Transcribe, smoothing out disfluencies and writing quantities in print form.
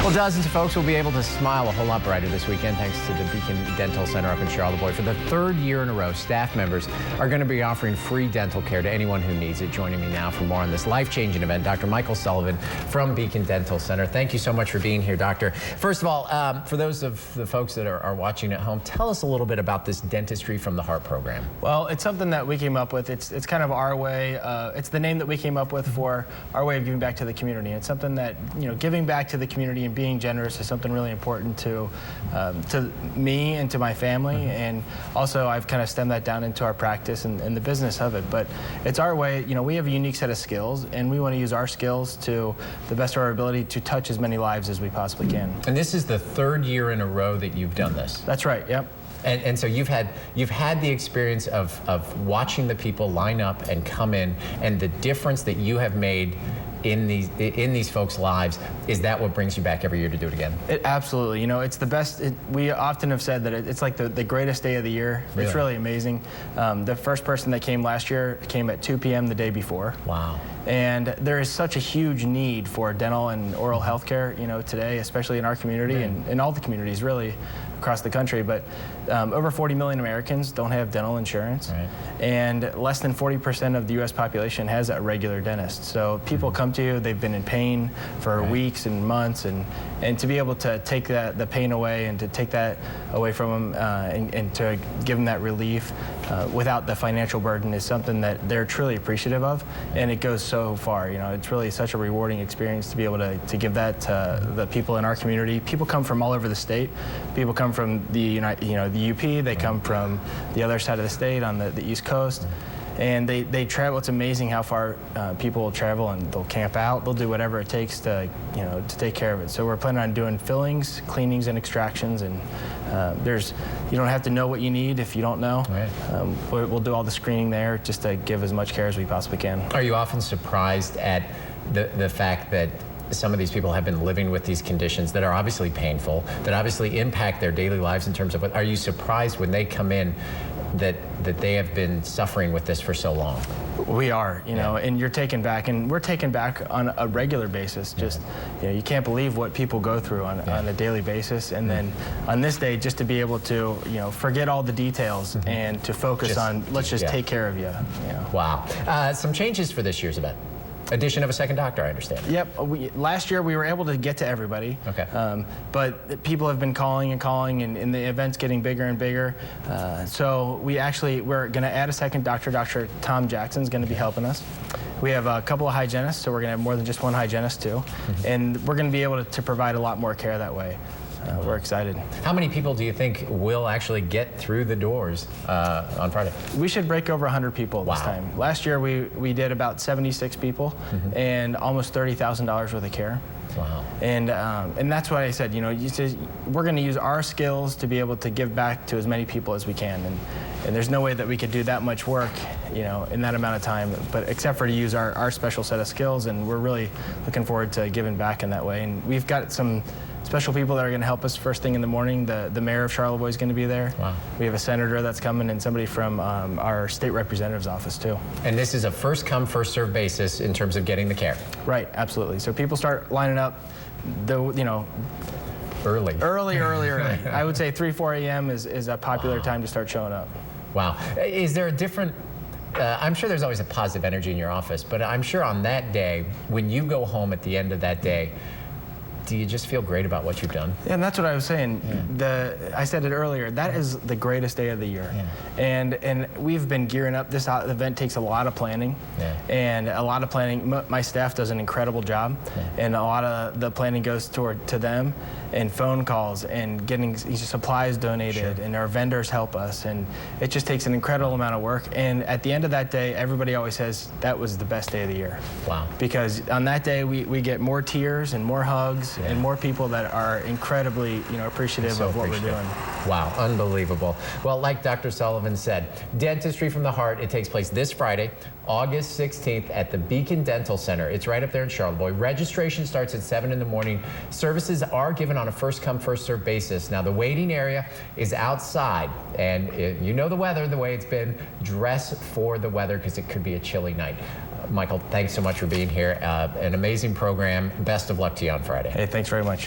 Well, dozens of folks will be able to smile a whole lot brighter this weekend thanks to the Beacon Dental Center up in Charlottesville. For the third year in a row, staff members are going to be offering free dental care to anyone who needs it. Joining me now for more on this life-changing event, Dr. Michael Sullivan from Beacon Dental Center. Thank you so much for being here, Doctor. First of all, for those of the folks that are watching at home, tell us a little bit about this Dentistry from the Heart program. Well, it's something that we came up with. It's kind of our way. It's the name that we came up with for our way of giving back to the community. It's something that, giving back to the community and being generous is something really important to me and to my family. And also I've kind of stemmed that down into our practice and the business of it. But it's our way. We have a unique set of skills, and we want to use our skills to the best of our ability to touch as many lives as we possibly can. And this is the third year in a row that you've done this. That's right. Yep. And so you've had the experience of watching the people line up and come in, and the difference that you have made in these folks' lives. Is that what brings you back every year to do it again? Absolutely. It's the best. We often have said that it's like the greatest day of the year. Really? It's really amazing. The first person that came last year came at 2 p.m. the day before. Wow. And there is such a huge need for dental and oral health care, today, especially in our community and in all the communities really across the country. But over 40 million Americans don't have dental insurance, and less than 40% of the U.S. population has a regular dentist. So people come to you, they've been in pain for weeks and months, and to be able to take the pain away and to take that away from them and to give them that relief without the financial burden is something that they're truly appreciative of, and it goes so far. It's really such a rewarding experience to be able to give that to the people in our community. People come from all over the state. People come from the the UP. They come from the other side of the state on the East Coast. And they travel. It's amazing how far people will travel, and they'll camp out. They'll do whatever it takes to take care of it. So we're planning on doing fillings, cleanings, and extractions. And you don't have to know what you need if you don't know. We'll do all the screening there just to give as much care as we possibly can. Are you often surprised at the fact that some of these people have been living with these conditions that are obviously painful, that obviously impact their daily lives in terms of what? Are you surprised when they come in that they have been suffering with this for so long? We are, and you're taken back, and we're taken back on a regular basis. Just, you can't believe what people go through on a daily basis. And then on this day, just to be able to, forget all the details and to focus on, let's just take care of you. Wow. Some changes for this year's event. Addition of a second doctor, I understand. Yep. Last year we were able to get to everybody. Okay. But people have been calling and calling, and the event's getting bigger and bigger. So we're going to add a second doctor. Dr. Tom Jackson's going to be helping us. We have a couple of hygienists, so we're going to have more than just one hygienist too. And we're going to be able to provide a lot more care that way. We're excited. How many people do you think will actually get through the doors on Friday? We should break over 100 people this time. Last year we did about 76 people and almost $30,000 worth of care. Wow. And that's why I said, we're going to use our skills to be able to give back to as many people as we can. And there's no way that we could do that much work, in that amount of time, but except for to use our special set of skills. And we're really looking forward to giving back in that way. And we've got some special people that are going to help us first thing in the morning. The mayor of Charlottesville is going to be there. Wow. We have a senator that's coming, and somebody from our state representative's office too. And this is a first come, first served basis in terms of getting the care. Right, absolutely. So people start lining up, early. I would say 3-4 a.m. is a popular time to start showing up. Wow. Is there a different, I'm sure there's always a positive energy in your office, but I'm sure on that day, when you go home at the end of that day, do you just feel great about what you've done? Yeah, and that's what I was saying. I said it earlier, that is the greatest day of the year. And we've been gearing up. This event takes a lot of planning, and a lot of planning. My staff does an incredible job, and a lot of the planning goes to them, and phone calls, and getting supplies donated, and our vendors help us, and it just takes an incredible amount of work. And at the end of that day, everybody always says that was the best day of the year. Wow. Because on that day, we get more tears and more hugs and more people that are incredibly appreciative of what we're doing. Wow, unbelievable. Well, like Dr. Sullivan said, Dentistry from the Heart, it takes place this Friday, August 16th at the Beacon Dental Center. It's right up there in Charlottesville. Registration starts at 7 in the morning. Services are given on a first come, first served basis. Now, the waiting area is outside, and you know the weather, the way it's been. Dress for the weather because it could be a chilly night. Michael, thanks so much for being here. An amazing program. Best of luck to you on Friday. Hey, thanks very much.